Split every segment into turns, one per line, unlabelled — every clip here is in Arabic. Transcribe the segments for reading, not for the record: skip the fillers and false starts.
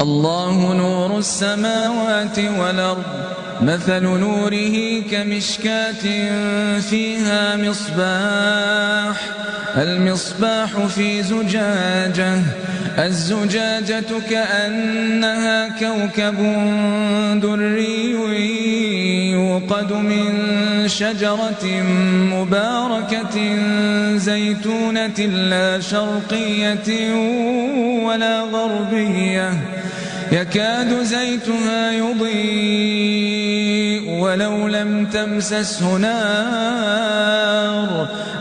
الله نور السماوات والأرض مثل نوره كمشكاة فيها مصباح المصباح في زجاجة الزجاجة كأنها كوكب دري يوقد من شجرة مباركة زيتونة لا شرقية ولا غربية يكاد زيتها يضيء ولو لم تمسسه نار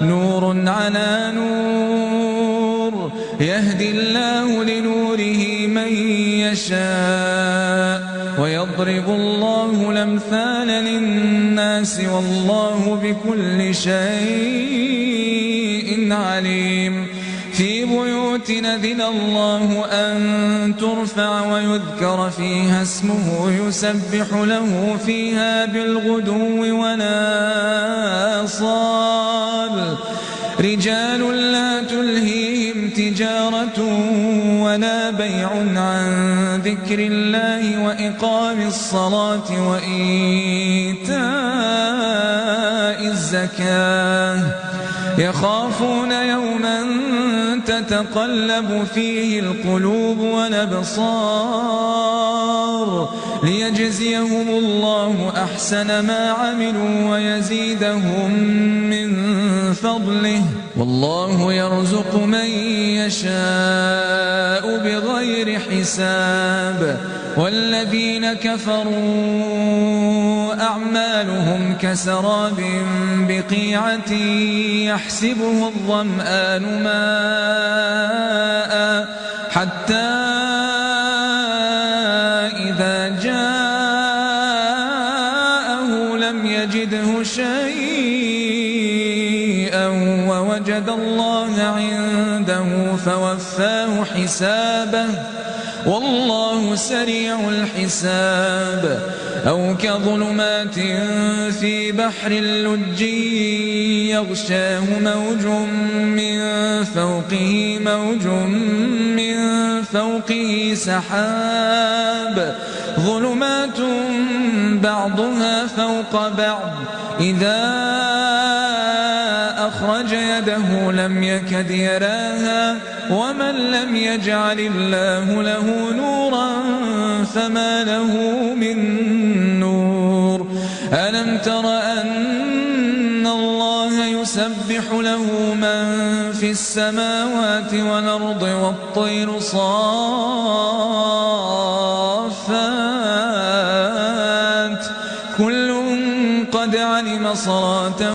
نور على نور يهدي الله لنوره من يشاء ويضرب الله الأمثال للناس والله بكل شيء عليم في بيوت أذن الله أن ترفع ويذكر فيها اسمه يسبح له فيها بالغدو والآصال رجال لا تلهيهم تجارة ولا بيع عن ذكر الله وإقام الصلاة وإيتاء الزكاة يخافون يوما تتقلب فيه القلوب والأبصار ليجزيهم الله أحسن ما عملوا ويزيدهم من فضله والله يرزق من يشاء بغير حساب والذين كفروا أعمالهم كسراب بقيعة يحسبه الظمآن ماء حتى إذا جاءه لم يجده شيئا ووجد الله عنده فوفاه حسابه والله سريع الحساب أو كظلمات في بحر اللج يغشاه موج من فوقه سحاب ظلمات بعضها فوق بعض إذا أخرج يده لم يكد يراها ومن لم يجعل الله له نورا فما له من نور ألم تر أن الله يسبح له من في السماوات والأرض والطير صافات كل قد علم صلاته